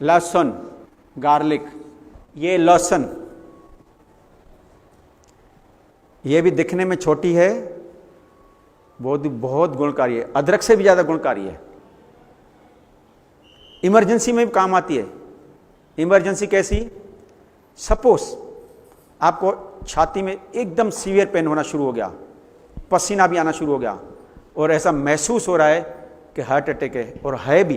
लहसुन, गार्लिक, ये लहसुन, ये भी दिखने में छोटी है, बहुत गुणकारी है, अदरक से भी ज्यादा गुणकारी है। इमरजेंसी में भी काम आती है। इमरजेंसी कैसी? सपोज आपको छाती में एकदम सीवियर पेन होना शुरू हो गया, पसीना भी आना शुरू हो गया और ऐसा महसूस हो रहा है कि हार्ट अटैक है, और है भी,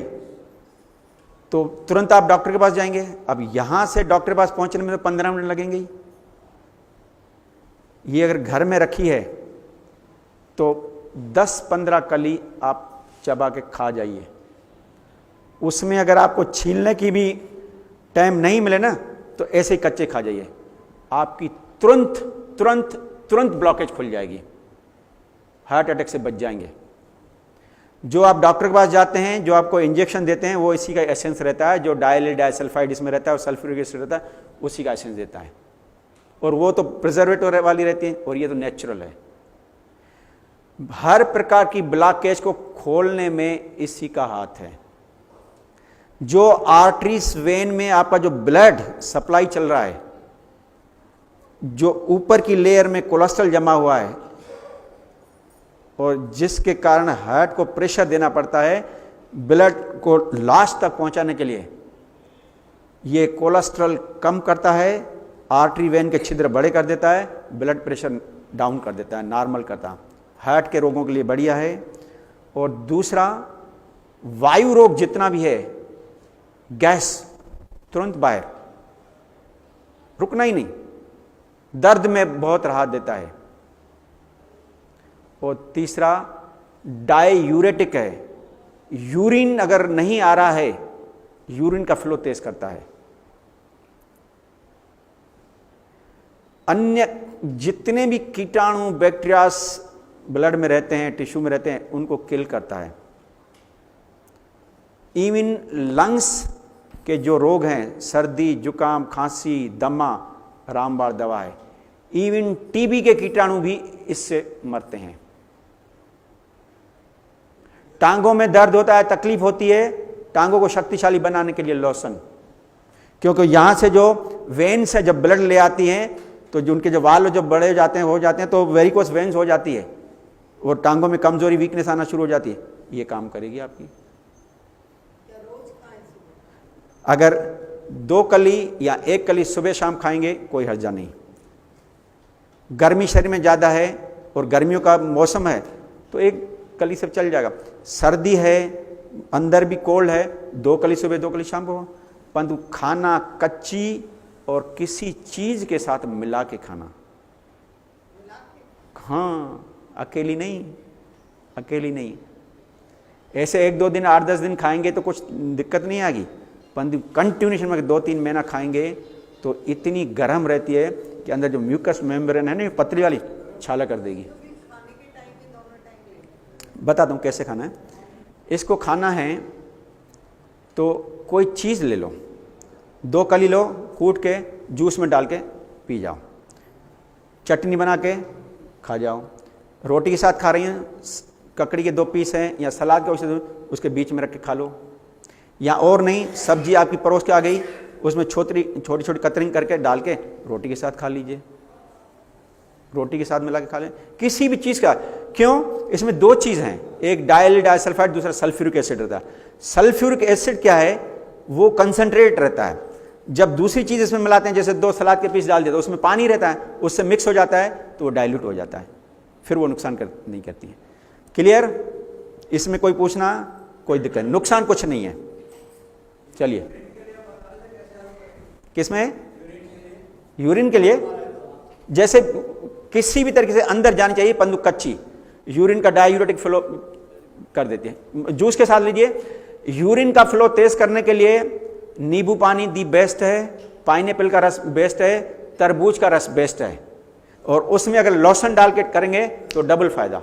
तो तुरंत आप डॉक्टर के पास जाएंगे। अब यहां से डॉक्टर के पास पहुंचने में तो 15 मिनट लगेंगे ही। ये अगर घर में रखी है तो 10-15 कली आप चबा के खा जाइए। उसमें अगर आपको छीलने की भी टाइम नहीं मिले ना, तो ऐसे ही कच्चे खा जाइए, आपकी तुरंत तुरंत तुरंत ब्लॉकेज खुल जाएगी, हार्ट अटैक से बच जाएंगे। जो आप डॉक्टर के पास जाते हैं, जो आपको इंजेक्शन देते हैं, वो इसी का एसेंस रहता है, जो डाइसल्फाइड इसमें रहता है और सल्फ्यूरिक एसिड रहता है, उसी का एसेंस देता है, और वो तो प्रिजर्वेटिव वाली रहती है, और ये तो नेचुरल है। हर प्रकार की ब्लॉकेज को खोलने में इसी का हाथ है। जो आर्टरीज वेन में आपका जो ब्लड सप्लाई चल रहा है, जो ऊपर की लेयर में कोलेस्ट्रॉल जमा हुआ है और जिसके कारण हार्ट को प्रेशर देना पड़ता है ब्लड को लास्ट तक पहुंचाने के लिए, ये कोलेस्ट्रॉल कम करता है, आर्टरी वेन के छिद्र बड़े कर देता है, ब्लड प्रेशर डाउन कर देता है, नॉर्मल करता है। हार्ट के रोगों के लिए बढ़िया है। और दूसरा, वायु रोग जितना भी है, गैस तुरंत बाहर, रुकना ही नहीं, दर्द में बहुत राहत देता है। और तीसरा, डाययूरेटिक है, यूरिन अगर नहीं आ रहा है, यूरिन का फ्लो तेज करता है। अन्य जितने भी कीटाणु बैक्टीरियास ब्लड में रहते हैं, टिश्यू में रहते हैं, उनको किल करता है। इवन लंग्स के जो रोग हैं, सर्दी, जुकाम, खांसी, दमा, रामबाण दवा है। इवन टीबी के कीटाणु भी इससे मरते हैं। टांगों में दर्द होता है, तकलीफ होती है, टांगों को शक्तिशाली बनाने के लिए लहसुन, क्योंकि यहां से जो वेन से जब ब्लड ले आती हैं, तो जो उनके जो वाल जो बड़े हो जाते हैं तो वेरिकोस वेन्स हो जाती है और टांगों में कमजोरी, वीकनेस आना शुरू हो जाती है। ये काम करेगी आपकी। अगर 2 कली या 1 कली सुबह शाम खाएंगे, कोई हर्जा नहीं। गर्मी शरीर में ज्यादा है और गर्मियों का मौसम है, तो 1 कली से चल जाएगा। सर्दी है, अंदर भी कोल्ड है, 2 कली सुबह 2 कली शाम को, परंतु खाना कच्ची और किसी चीज के साथ मिला के खाना। हाँ, अकेली नहीं। ऐसे 1-2 दिन, 8-10 दिन खाएंगे तो कुछ दिक्कत नहीं आएगी, परंतु कंटिन्यूशन में 2-3 महीना खाएंगे तो इतनी गर्म रहती है कि अंदर जो म्यूकस मेम्ब्रेन है ना, पतली वाली, छाला कर देगी। बताता हूँ कैसे खाना है। इसको खाना है तो कोई चीज़ ले लो, 2 कली लो, कूट के जूस में डाल के पी जाओ, चटनी बना के खा जाओ, रोटी के साथ खा रही हैं, ककड़ी के 2 पीस हैं या सलाद के उसके बीच में रख के खा लो, या और नहीं, सब्जी आपकी परोस के आ गई, उसमें छोटी छोटी कतरिंग करके डाल के रोटी के साथ खा लीजिए, रोटी के साथ मिला के खा लें, किसी भी चीज़ का। क्यों? इसमें 2 चीज़ हैं, एक डाइसल्फाइड, दूसरा सल्फ्यूरिक एसिड रहता है। सल्फ्यूरिक एसिड क्या है? वो कंसंट्रेट रहता है। जब दूसरी चीज़ इसमें मिलाते हैं, जैसे 2 सलाद के पीस डाल दिए तो उसमें पानी रहता है, उससे मिक्स हो जाता है तो वो डाइल्यूट हो जाता है, फिर वो नुकसान नहीं करती है। क्लियर? इसमें कोई पूछना, कोई दिक्कत नहीं, नुकसान कुछ नहीं है। चलिए, किसमें? यूरिन के लिए जैसे किसी भी तरीके से अंदर जानी चाहिए, परंतु कच्ची, यूरिन का डाययूरेटिक फ्लो कर देती है। जूस के साथ लीजिए। यूरिन का फ्लो तेज करने के लिए नींबू पानी दी बेस्ट है, पाइनएप्पल का रस बेस्ट है, तरबूज का रस बेस्ट है, और उसमें अगर लहसुन डाल के करेंगे तो डबल फायदा।